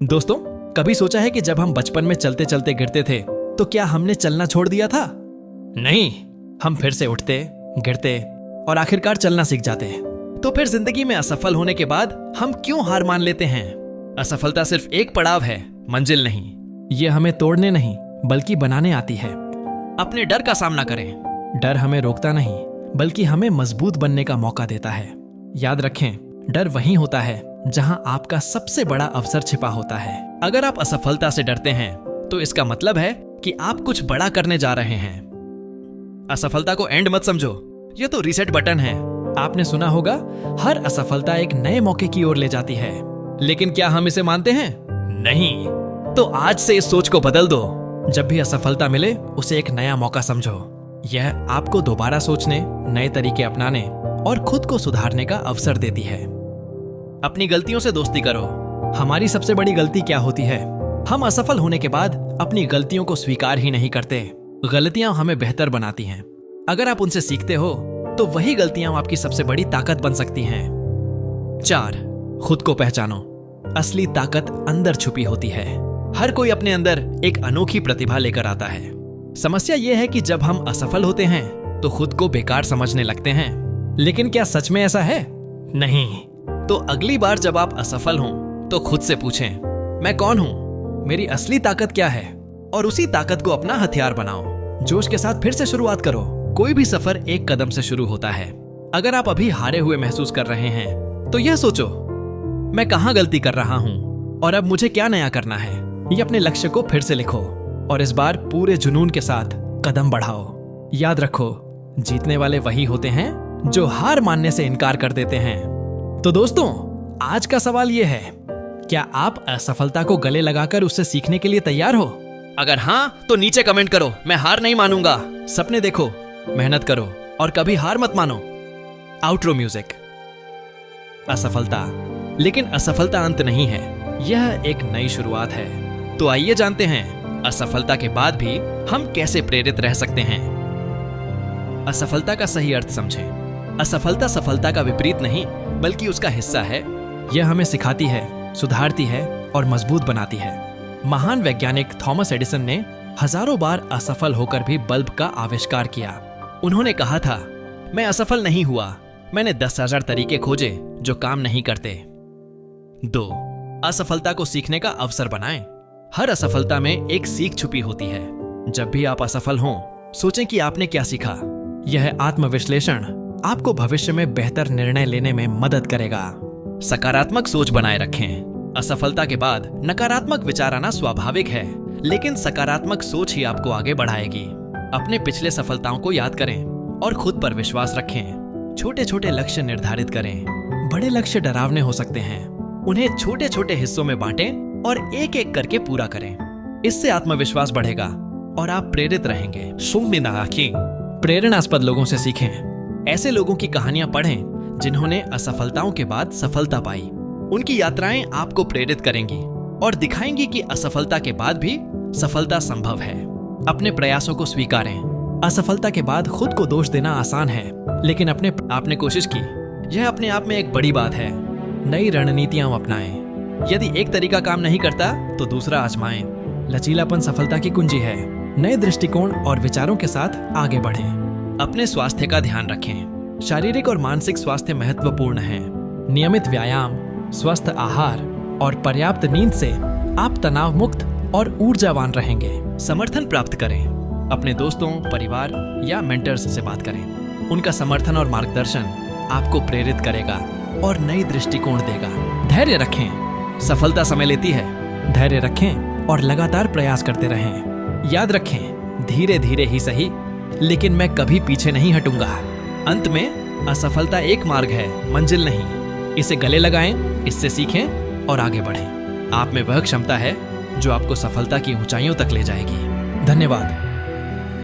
दोस्तों, कभी सोचा है कि जब हम बचपन में चलते चलते गिरते थे तो क्या हमने चलना छोड़ दिया था? नहीं, हम फिर से उठते, गिरते और आखिरकार चलना सीख जाते। तो फिर जिंदगी में असफल होने के बाद हम क्यों हार मान लेते हैं? असफलता सिर्फ एक पड़ाव है, मंजिल नहीं। ये हमें तोड़ने नहीं बल्कि बनाने आती है। अपने डर का सामना करें। डर हमें रोकता नहीं बल्कि हमें मजबूत बनने का मौका देता है। याद रखें, डर वहीं होता है जहां आपका सबसे बड़ा अवसर छिपा होता है। अगर आप असफलता से डरते हैं तो इसका मतलब है कि आप कुछ बड़ा करने जा रहे हैं। असफलता को एंड मत समझो, यह तो रीसेट बटन है। आपने सुना होगा, हर असफलता एक नए मौके की ओर ले जाती है। लेकिन क्या हम इसे मानते हैं? नहीं। तो आज से इस सोच को बदल दो। जब भी असफलता मिले उसे एक नया मौका समझो। यह आपको दोबारा सोचने, नए तरीके अपनाने और खुद को सुधारने का अवसर देती है। अपनी गलतियों से दोस्ती करो। हमारी सबसे बड़ी गलती क्या होती है? हम असफल होने के बाद अपनी गलतियों को स्वीकार ही नहीं करते। गलतियां हमें बेहतर बनाती हैं। अगर आप उनसे सीखते हो तो वही गलतियां आपकी सबसे बड़ी ताकत बन सकती हैं। 4. खुद को पहचानो। असली ताकत अंदर छुपी होती है। हर कोई अपने अंदर एक अनोखी प्रतिभा लेकर आता है। समस्या यह है कि जब हम असफल होते हैं तो खुद को बेकार समझने लगते हैं। लेकिन क्या सच में ऐसा है? नहीं। तो अगली बार जब आप असफल हों तो खुद से पूछें, मैं कौन हूं? मेरी असली ताकत क्या है? और उसी ताकत को अपना हथियार बनाओ। जोश के साथ फिर से शुरुआत करो। कोई भी सफर एक कदम से शुरू होता है। अगर आप अभी हारे हुए महसूस कर रहे हैं तो यह सोचो, मैं कहां गलती कर रहा हूं और अब मुझे क्या नया करना है। ये अपने लक्ष्य को फिर से लिखो और इस बार पूरे जुनून के साथ कदम बढ़ाओ। याद रखो, जीतने वाले वही होते हैं जो हार मानने से इनकार कर देते हैं। तो दोस्तों, आज का सवाल यह है, क्या आप असफलता को गले लगाकर उससे सीखने के लिए तैयार हो? अगर हां तो नीचे कमेंट करो, मैं हार नहीं मानूंगा। सपने देखो, मेहनत करो और कभी हार मत मानो। Outro music. असफलता, लेकिन असफलता अंत नहीं है, यह एक नई शुरुआत है। तो आइए जानते हैं, असफलता के बाद भी हम कैसे प्रेरित रह सकते हैं। असफलता का सही अर्थ समझें। असफलता सफलता का विपरीत नहीं बल्कि उसका हिस्सा है। यह हमें सिखाती है, सुधारती है और मजबूत बनाती है। महान वैज्ञानिक थॉमस एडिसन ने हजारों बार असफल होकर भी बल्ब का आविष्कार किया। उन्होंने कहा था, मैं असफल नहीं हुआ, मैंने 10,000 तरीके खोजे जो काम नहीं करते। 2. असफलता को सीखने का अवसर बनाएं। हर असफलता में एक सीख छुपी होती है। जब भी आप असफल हों, सोचें कि आपने क्या सीखा। यह आत्मविश्लेषण आपको भविष्य में बेहतर निर्णय लेने में मदद करेगा। सकारात्मक सोच बनाए रखें। असफलता के बाद नकारात्मक विचार आना स्वाभाविक है, लेकिन सकारात्मक सोच ही आपको आगे बढ़ाएगी। अपने पिछले सफलताओं को याद करें और खुद पर विश्वास रखें। छोटे छोटे लक्ष्य निर्धारित करें। बड़े लक्ष्य डरावने हो सकते हैं, उन्हें छोटे छोटे हिस्सों में बांटें और एक एक करके पूरा करें। इससे आत्मविश्वास बढ़ेगा और आप प्रेरित रहेंगे। प्रेरणास्पद लोगों से सीखें। ऐसे लोगों की कहानियां पढ़ें जिन्होंने असफलताओं के बाद सफलता पाई। उनकी यात्राएं आपको प्रेरित करेंगी और दिखाएंगी कि असफलता के बाद भी सफलता संभव है। अपने प्रयासों को स्वीकारें। असफलता के बाद खुद को दोष देना आसान है, लेकिन आपने कोशिश की, यह अपने आप में एक बड़ी बात है। नई रणनीतियां अपनाएं। यदि एक तरीका काम नहीं करता तो दूसरा आजमाएं। लचीलापन सफलता की कुंजी है। नए दृष्टिकोण और विचारों के साथ आगे बढ़ें। अपने स्वास्थ्य का ध्यान रखें। शारीरिक और मानसिक स्वास्थ्य महत्वपूर्ण है। नियमित व्यायाम, स्वस्थ आहार और पर्याप्त नींद से आप तनाव मुक्त और ऊर्जावान रहेंगे। समर्थन प्राप्त करें। अपने दोस्तों, परिवार या मेंटर्स से बात करें। उनका समर्थन और मार्गदर्शन आपको प्रेरित करेगा और नई दृष्टिकोण देगा। धैर्य रखें। सफलता समय लेती है। धैर्य रखें और लगातार प्रयास करते रहें। याद रखें, धीरे धीरे ही सही, लेकिन मैं कभी पीछे नहीं हटूंगा। अंत में असफलता एक मार्ग है, मंजिल नहीं। इसे गले लगाएं, इससे सीखें और आगे बढ़ें। आप में वह क्षमता है जो आपको सफलता की ऊंचाइयों तक ले जाएगी। धन्यवाद।